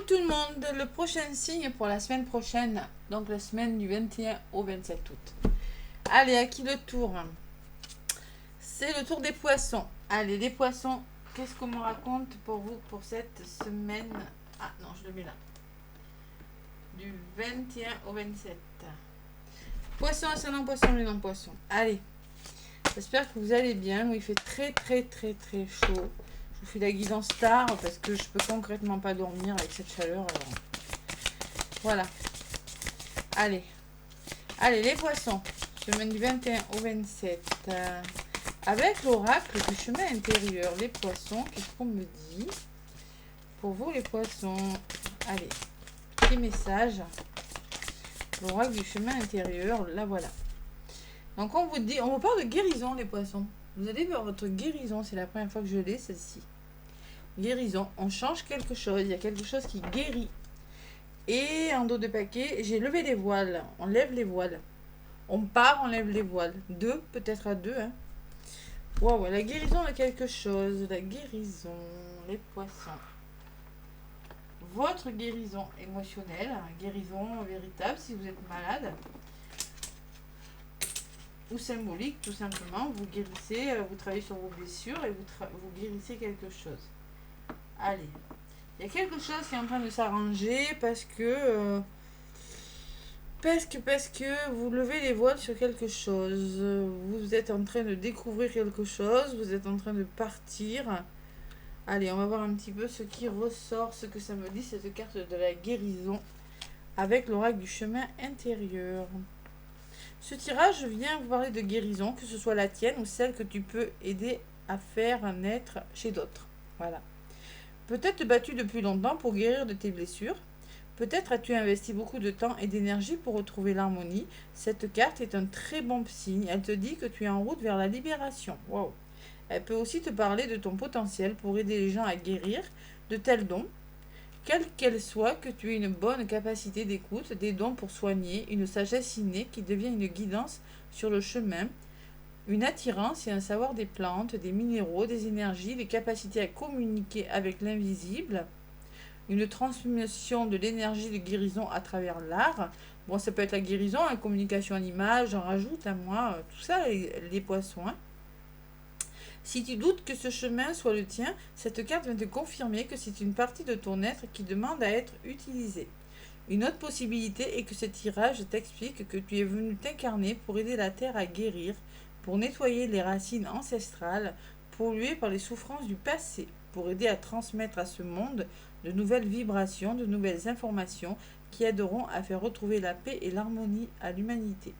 tout le monde, le prochain signe pour la semaine prochaine, donc la semaine du 21 au 27 août. Allez, à qui le tour? C'est le tour des poissons. Allez, les poissons, qu'est-ce qu'on me raconte pour vous pour cette semaine? Ah non, je le mets là. Du 21 au 27. Poisson, ascendant poisson, lune en poisson. Allez, j'espère que vous allez bien. Il fait très chaud. Je vous fais la guidance tard parce que je peux concrètement pas dormir avec cette chaleur. Alors. Voilà. Allez, les poissons. Semaine du 21 au 27. Avec l'oracle du chemin intérieur, les poissons, qu'est-ce qu'on me dit pour vous les poissons? Allez, petit message. L'oracle du chemin intérieur, la voilà. Donc on vous dit, on vous parle de guérison les poissons. Vous allez vers votre guérison, c'est la première fois que je l'ai celle-ci. Guérison, on change quelque chose, il y a quelque chose qui guérit. Et en dos de paquet, j'ai levé les voiles, on lève les voiles. On part, on lève les voiles. Deux, peut-être à deux. Hein. Waouh, la guérison de quelque chose, la guérison, les poissons. Votre guérison émotionnelle, guérison véritable si vous êtes malade. Ou symbolique, tout simplement. Vous guérissez, vous travaillez sur vos blessures et vous guérissez quelque chose. Allez. Il y a quelque chose qui est en train de s'arranger parce que vous levez les voiles sur quelque chose. Vous êtes en train de découvrir quelque chose. Vous êtes en train de partir. Allez, on va voir un petit peu ce qui ressort, ce que ça me dit, cette carte de la guérison avec l'oracle du chemin intérieur. Ce tirage vient vous parler de guérison, que ce soit la tienne ou celle que tu peux aider à faire naître chez d'autres. Voilà. Peut-être battu depuis longtemps pour guérir de tes blessures. Peut-être as-tu investi beaucoup de temps et d'énergie pour retrouver l'harmonie. Cette carte est un très bon signe. Elle te dit que tu es en route vers la libération. Waouh. Elle peut aussi te parler de ton potentiel pour aider les gens à guérir de tels dons. Quelle qu'elle soit, que tu aies une bonne capacité d'écoute, des dons pour soigner, une sagesse innée qui devient une guidance sur le chemin, une attirance et un savoir des plantes, des minéraux, des énergies, des capacités à communiquer avec l'invisible, une transmission de l'énergie de guérison à travers l'art. Bon, ça peut être la guérison, la communication en image, j'en rajoute à moi, tout ça, les poissons. Hein. Si tu doutes que ce chemin soit le tien, cette carte vient te confirmer que c'est une partie de ton être qui demande à être utilisée. Une autre possibilité est que ce tirage t'explique que tu es venu t'incarner pour aider la Terre à guérir, pour nettoyer les racines ancestrales, polluées par les souffrances du passé, pour aider à transmettre à ce monde de nouvelles vibrations, de nouvelles informations qui aideront à faire retrouver la paix et l'harmonie à l'humanité.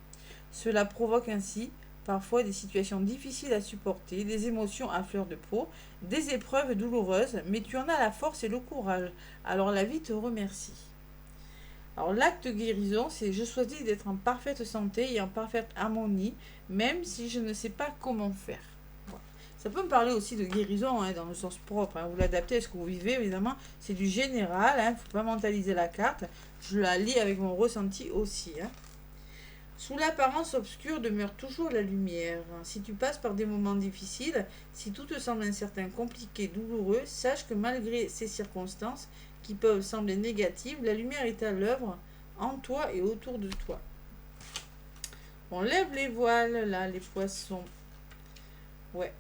Cela provoque ainsi parfois des situations difficiles à supporter, des émotions à fleur de peau, des épreuves douloureuses, mais tu en as la force et le courage. Alors la vie te remercie. Alors l'acte de guérison, c'est je choisis d'être en parfaite santé et en parfaite harmonie, même si je ne sais pas comment faire. Voilà. Ça peut me parler aussi de guérison dans le sens propre. Vous l'adaptez à ce que vous vivez, évidemment. C'est du général, il ne faut pas mentaliser la carte. Je la lis avec mon ressenti aussi. Sous l'apparence obscure demeure toujours la lumière. Si tu passes par des moments difficiles, si tout te semble incertain, compliqué, douloureux, sache que malgré ces circonstances qui peuvent sembler négatives, la lumière est à l'œuvre en toi et autour de toi. On lève les voiles, là, les poissons. Ouais.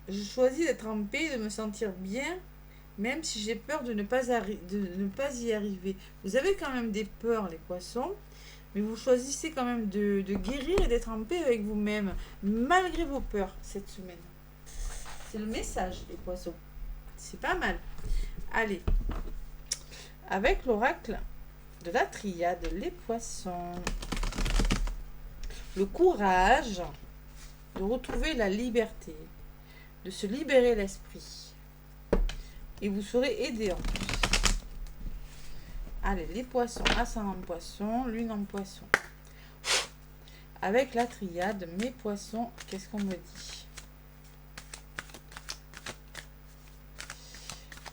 Je choisis d'être en paix, de me sentir bien, même si j'ai peur de ne pas y arriver. Vous avez quand même des peurs, les poissons. Mais vous choisissez quand même de guérir et d'être en paix avec vous-même, malgré vos peurs, cette semaine. C'est le message, les poissons. C'est pas mal. Allez. Avec l'oracle de la triade, les poissons. Le courage de retrouver la liberté, de se libérer l'esprit. Et vous serez aidé en plus. Allez, les poissons, ascendant poisson, lune en poisson. Avec la triade, mes poissons, qu'est-ce qu'on me dit?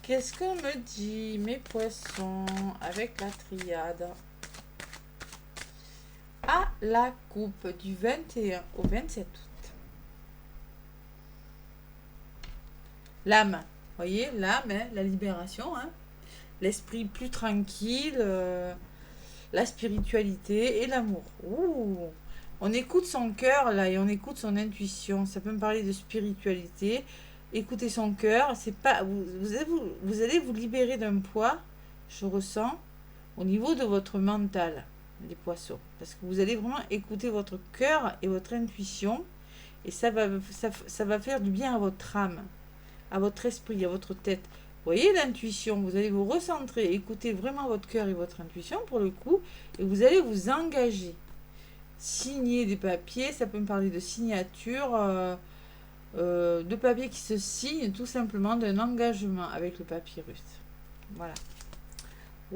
Qu'est-ce qu'on me dit, mes poissons, avec la triade? À la coupe du 21 au 27 août. L'âme, voyez, l'âme, la libération, l'esprit plus tranquille, la spiritualité et l'amour. Ouh. On écoute son cœur là et on écoute son intuition. Ça peut me parler de spiritualité. Écoutez son cœur. C'est pas vous allez vous libérer d'un poids, je ressens, au niveau de votre mental, les poissons. Parce que vous allez vraiment écouter votre cœur et votre intuition. Et ça va faire du bien à votre âme, à votre esprit, à votre tête. Vous voyez l'intuition, vous allez vous recentrer, écouter vraiment votre cœur et votre intuition pour le coup, et vous allez vous engager. Signer des papiers, ça peut me parler de signature, de papier qui se signe tout simplement d'un engagement avec le papyrus. Voilà.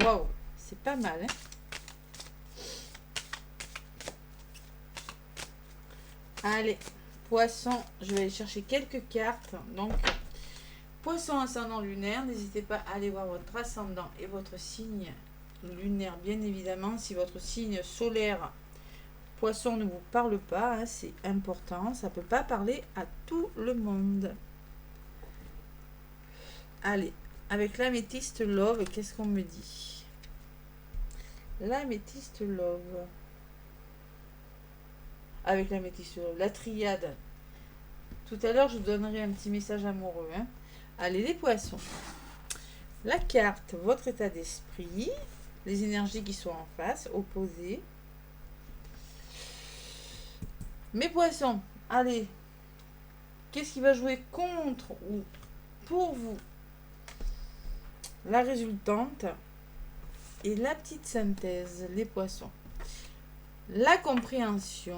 Waouh, c'est pas mal, hein? Allez, poisson, je vais aller chercher quelques cartes. Donc, poisson ascendant lunaire, n'hésitez pas à aller voir votre ascendant et votre signe lunaire, bien évidemment. Si votre signe solaire poisson ne vous parle pas, hein, c'est important, ça ne peut pas parler à tout le monde. Allez, avec l'améthyste love, qu'est-ce qu'on me dit? L'améthyste love. Avec l'améthyste love, la triade. Tout à l'heure, je vous donnerai un petit message amoureux. Hein. Allez, les poissons. La carte, votre état d'esprit, les énergies qui sont en face, opposées. Mes poissons, allez. Qu'est-ce qui va jouer contre ou pour vous? La résultante et la petite synthèse, les poissons. La compréhension,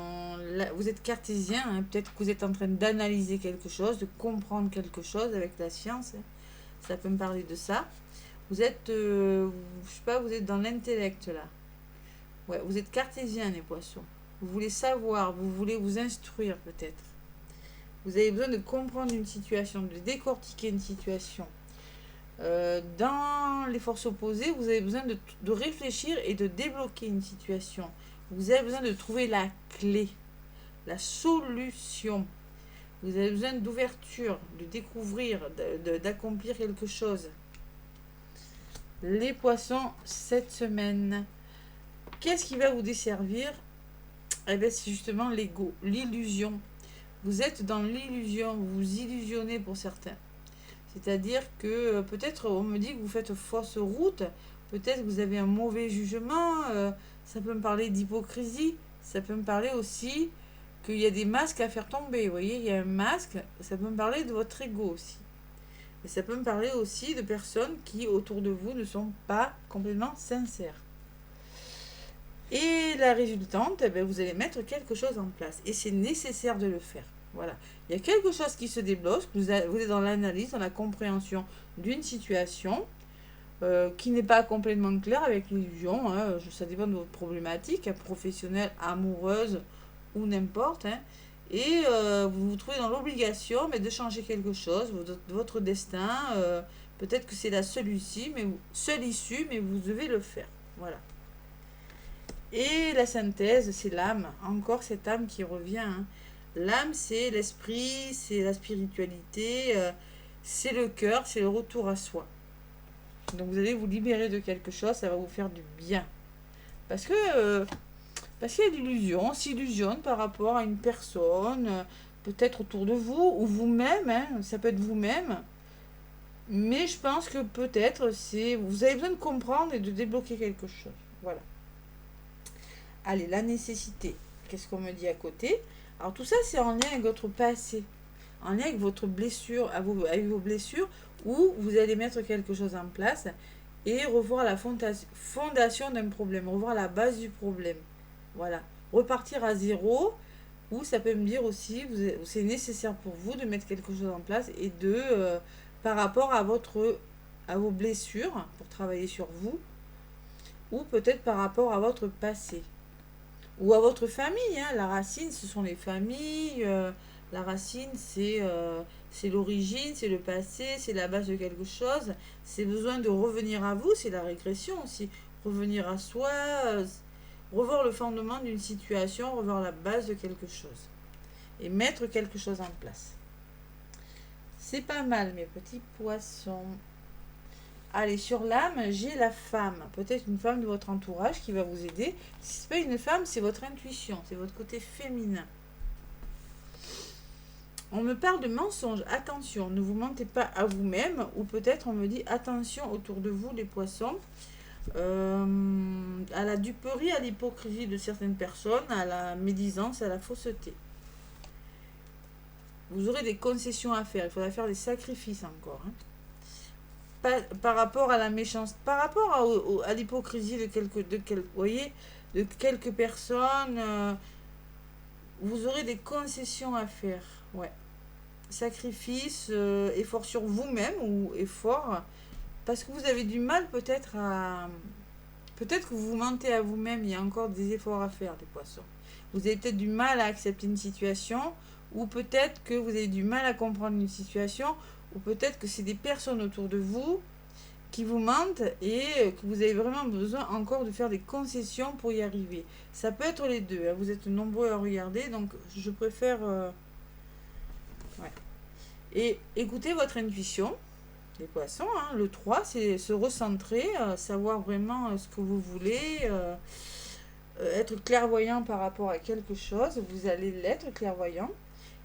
vous êtes cartésien, hein, peut-être que vous êtes en train d'analyser quelque chose, de comprendre quelque chose avec la science, hein, ça peut me parler de ça. Vous êtes, je sais pas, vous êtes dans l'intellect là. Ouais, vous êtes cartésien les poissons. Vous voulez savoir, vous voulez vous instruire peut-être. Vous avez besoin de comprendre une situation, de décortiquer une situation. Dans les forces opposées, vous avez besoin de réfléchir et de débloquer une situation. Vous avez besoin de trouver la clé, la solution. Vous avez besoin d'ouverture, de découvrir, d'accomplir quelque chose. Les poissons, cette semaine, qu'est-ce qui va vous desservir? Eh bien, c'est justement l'ego, l'illusion. Vous êtes dans l'illusion, vous vous illusionnez pour certains. C'est-à-dire que peut-être on me dit que vous faites fausse route, peut-être que vous avez un mauvais jugement, ça peut me parler d'hypocrisie, ça peut me parler aussi qu'il y a des masques à faire tomber. Vous voyez, il y a un masque, ça peut me parler de votre ego aussi. Et ça peut me parler aussi de personnes qui autour de vous ne sont pas complètement sincères. Et la résultante, eh bien, vous allez mettre quelque chose en place. Et c'est nécessaire de le faire. Voilà. Il y a quelque chose qui se débloque. Vous êtes dans l'analyse, dans la compréhension d'une situation qui n'est pas complètement claire avec l'illusion. Hein. Ça dépend de votre problématique, hein, professionnelle, amoureuse ou n'importe. Hein. Et vous vous trouvez dans l'obligation de changer quelque chose, votre destin. Peut-être que c'est la seule issue, mais vous devez le faire. Voilà. Et la synthèse, c'est l'âme. Encore cette âme qui revient. Hein. L'âme, c'est l'esprit, c'est la spiritualité, c'est le cœur, c'est le retour à soi. Donc vous allez vous libérer de quelque chose, ça va vous faire du bien. Parce qu'il y a l'illusion, on s'illusionne par rapport à une personne, peut-être autour de vous, ou vous-même, hein, ça peut être vous-même. Mais je pense que peut-être vous avez besoin de comprendre et de débloquer quelque chose. Voilà. Allez, la nécessité. Qu'est-ce qu'on me dit à côté? Alors tout ça, c'est en lien avec votre passé. En lien avec votre blessure, avec vos blessures, où vous allez mettre quelque chose en place et revoir la fondation d'un problème, revoir la base du problème. Voilà. Repartir à zéro, ou ça peut me dire aussi, c'est nécessaire pour vous de mettre quelque chose en place et par rapport à vos blessures, pour travailler sur vous, ou peut-être par rapport à votre passé. Ou à votre famille, hein. La racine, ce sont les familles. La racine, c'est l'origine, c'est le passé, c'est la base de quelque chose. C'est besoin de revenir à vous, c'est la régression aussi. Revenir à soi, revoir le fondement d'une situation, revoir la base de quelque chose. Et mettre quelque chose en place. C'est pas mal, mes petits poissons. Allez, sur l'âme, j'ai la femme. Peut-être une femme de votre entourage qui va vous aider. Si ce n'est pas une femme, c'est votre intuition, c'est votre côté féminin. On me parle de mensonges. Attention, ne vous mentez pas à vous-même. Ou peut-être on me dit attention autour de vous, les poissons. À la duperie, à l'hypocrisie de certaines personnes, à la médisance, à la fausseté. Vous aurez des concessions à faire. Il faudra faire des sacrifices encore. Par rapport à la méchanceté, par rapport à l'hypocrisie de quelques personnes, vous aurez des concessions à faire. Ouais. Sacrifice, effort sur vous-même ou effort, parce que vous avez du mal peut-être à... Peut-être que vous vous mentez à vous-même, il y a encore des efforts à faire, les poissons. Vous avez peut-être du mal à accepter une situation, ou peut-être que vous avez du mal à comprendre une situation, ou peut-être que c'est des personnes autour de vous qui vous mentent et que vous avez vraiment besoin encore de faire des concessions pour y arriver. Ça peut être les deux, hein. Vous êtes nombreux à regarder, donc je préfère... ouais. Et écoutez votre intuition, les poissons. Hein. Le 3, c'est se recentrer, savoir vraiment ce que vous voulez, être clairvoyant par rapport à quelque chose. Vous allez l'être, clairvoyant.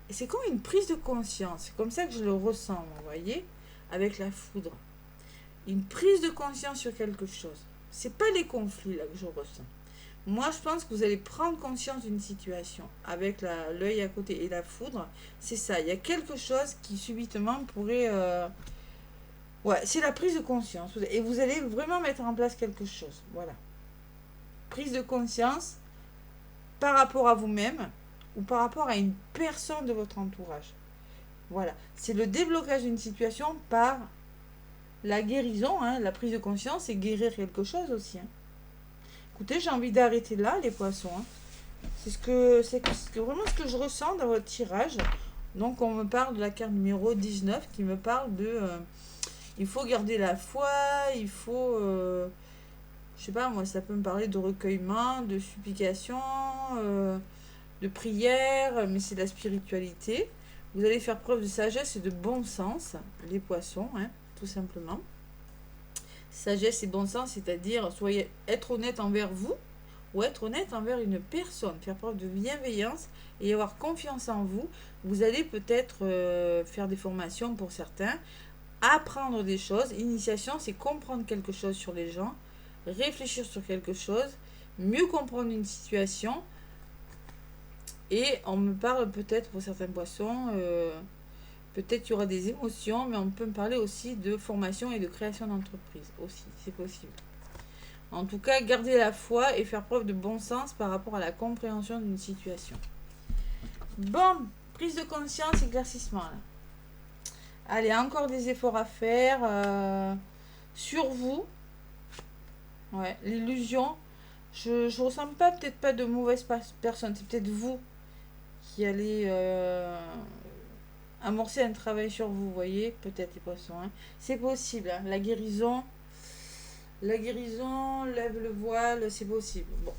Et c'est comme une prise de conscience. C'est comme ça que je le ressens, vous voyez, avec la foudre. Une prise de conscience sur quelque chose. C'est pas les conflits là que je ressens. Moi, je pense que vous allez prendre conscience d'une situation avec l'œil à côté et la foudre. C'est ça. Il y a quelque chose qui subitement pourrait... Ouais, c'est la prise de conscience. Et vous allez vraiment mettre en place quelque chose. Voilà. Prise de conscience par rapport à vous-même ou par rapport à une personne de votre entourage. Voilà. C'est le déblocage d'une situation par la guérison. Hein. La prise de conscience, c'est guérir quelque chose aussi. Hein. Écoutez, j'ai envie d'arrêter là, les poissons. Hein. C'est vraiment ce que je ressens dans votre tirage. Donc, on me parle de la carte numéro 19 qui me parle de... il faut garder la foi, il faut... je sais pas, moi, ça peut me parler de recueillement, de supplication, de prière, mais c'est de la spiritualité. Vous allez faire preuve de sagesse et de bon sens, les poissons, hein, tout simplement. Sagesse et bon sens, c'est-à-dire être honnête envers vous ou être honnête envers une personne, faire preuve de bienveillance et avoir confiance en vous. Vous allez peut-être faire des formations pour certains, apprendre des choses. Initiation, c'est comprendre quelque chose sur les gens, réfléchir sur quelque chose, mieux comprendre une situation. Et on me parle peut-être pour certains poissons... peut-être qu'il y aura des émotions, mais on peut me parler aussi de formation et de création d'entreprise aussi, c'est possible. En tout cas, garder la foi et faire preuve de bon sens par rapport à la compréhension d'une situation. Bon, prise de conscience, éclaircissement là. Allez, encore des efforts à faire sur vous. Ouais, l'illusion. Je ne ressens peut-être pas de mauvaise personne, c'est peut-être vous qui allez... amorcer un travail sur vous, vous voyez, peut-être les poissons. Hein. C'est possible, hein. La guérison, lève le voile, c'est possible. Bon,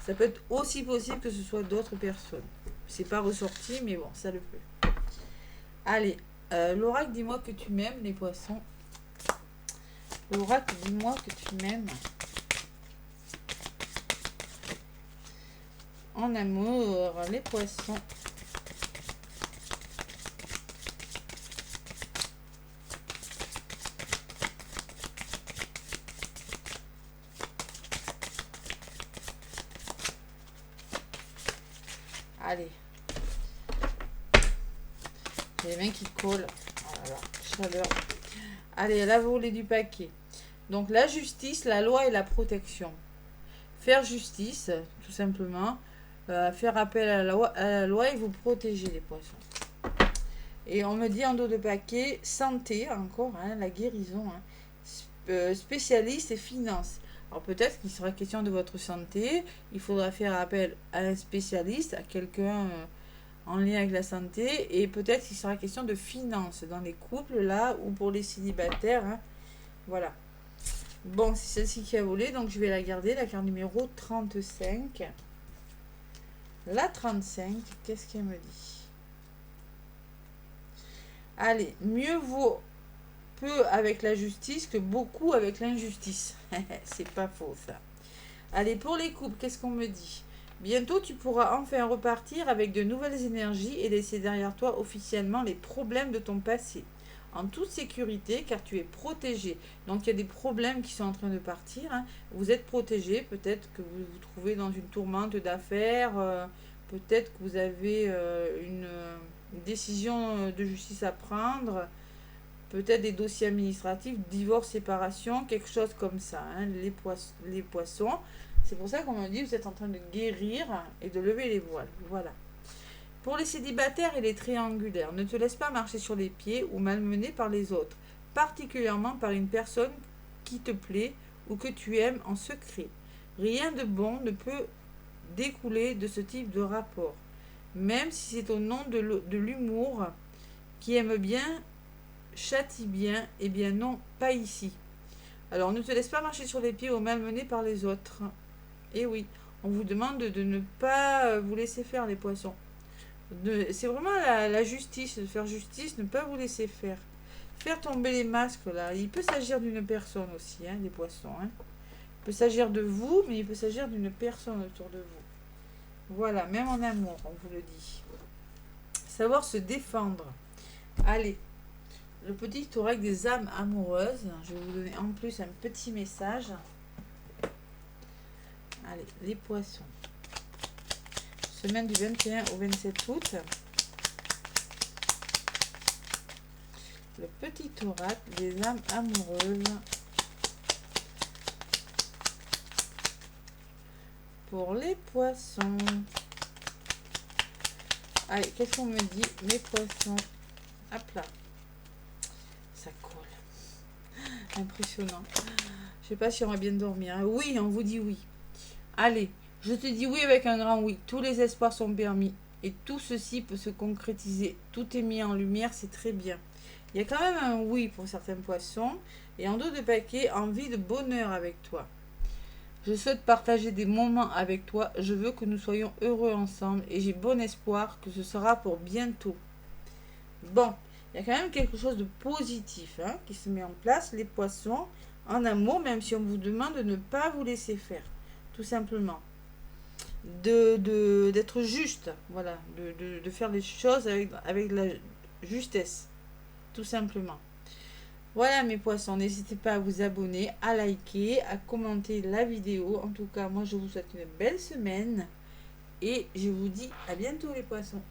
ça peut être aussi possible que ce soit d'autres personnes. C'est pas ressorti, mais bon, ça le peut. Allez, l'oracle, dis-moi que tu m'aimes, les poissons. L'oracle, dis-moi que tu m'aimes. En amour, les poissons. Allez. J'ai les mains qui collent. Voilà, chaleur. Allez, la volée du paquet. Donc, la justice, la loi et la protection. Faire justice, tout simplement. Faire appel à la loi et vous protéger, les poissons. Et on me dit en dos de paquet, santé, encore, hein, la guérison. Hein, spécialiste et finance. Alors peut-être qu'il sera question de votre santé, il faudra faire appel à un spécialiste, à quelqu'un en lien avec la santé, et peut-être qu'il sera question de finances dans les couples, là, ou pour les célibataires. Hein. Voilà. Bon, c'est celle-ci qui a volé, donc je vais la garder, la carte numéro 35. La 35, qu'est-ce qu'elle me dit? Allez, mieux vaut peu avec la justice que beaucoup avec l'injustice. C'est pas faux ça. Allez, pour les couples, qu'est-ce qu'on me dit? Bientôt, tu pourras enfin repartir avec de nouvelles énergies et laisser derrière toi officiellement les problèmes de ton passé. En toute sécurité, car tu es protégé. Donc, il y a des problèmes qui sont en train de partir. Hein. Vous êtes protégé. Peut-être que vous vous trouvez dans une tourmente d'affaires. Peut-être que vous avez une décision de justice à prendre. Peut-être des dossiers administratifs, divorce, séparation, quelque chose comme ça. Hein, les poissons. C'est pour ça qu'on me dit que vous êtes en train de guérir et de lever les voiles. Voilà. Pour les célibataires et les triangulaires, ne te laisse pas marcher sur les pieds ou malmener par les autres, particulièrement par une personne qui te plaît ou que tu aimes en secret. Rien de bon ne peut découler de ce type de rapport, même si c'est au nom de l'humour qui aime bien, châtie bien, eh bien non, pas ici. Alors ne te laisse pas marcher sur les pieds ou malmener par les autres. Et oui, on vous demande de ne pas vous laisser faire les poissons. C'est vraiment la justice, de faire justice, ne pas vous laisser faire. Faire tomber les masques, là. Il peut s'agir d'une personne aussi, hein, les poissons. Hein. Il peut s'agir de vous, mais il peut s'agir d'une personne autour de vous. Voilà, même en amour, on vous le dit. Savoir se défendre. Allez, le petit oracle des âmes amoureuses. Je vais vous donner en plus un petit message. Allez, les poissons. Semaine du 21 au 27 août. Le petit oracle des âmes amoureuses. Pour les poissons. Allez, qu'est-ce qu'on me dit? Mes poissons. Hop là. Ça colle. Impressionnant. Je sais pas si on va bien dormir. Oui, on vous dit oui. Allez, je te dis oui avec un grand oui. Tous les espoirs sont permis. Et tout ceci peut se concrétiser. Tout est mis en lumière, c'est très bien. Il y a quand même un oui pour certains poissons. Et en dos de paquet, envie de bonheur avec toi. Je souhaite partager des moments avec toi. Je veux que nous soyons heureux ensemble. Et j'ai bon espoir que ce sera pour bientôt. Bon, il y a quand même quelque chose de positif hein, qui se met en place. Les poissons, en amour, même si on vous demande de ne pas vous laisser faire. Tout simplement. D'être juste. Voilà. De faire les choses avec la justesse. Tout simplement. Voilà mes poissons, n'hésitez pas à vous abonner, à liker, à commenter la vidéo. En tout cas, moi je vous souhaite une belle semaine et je vous dis à bientôt les poissons.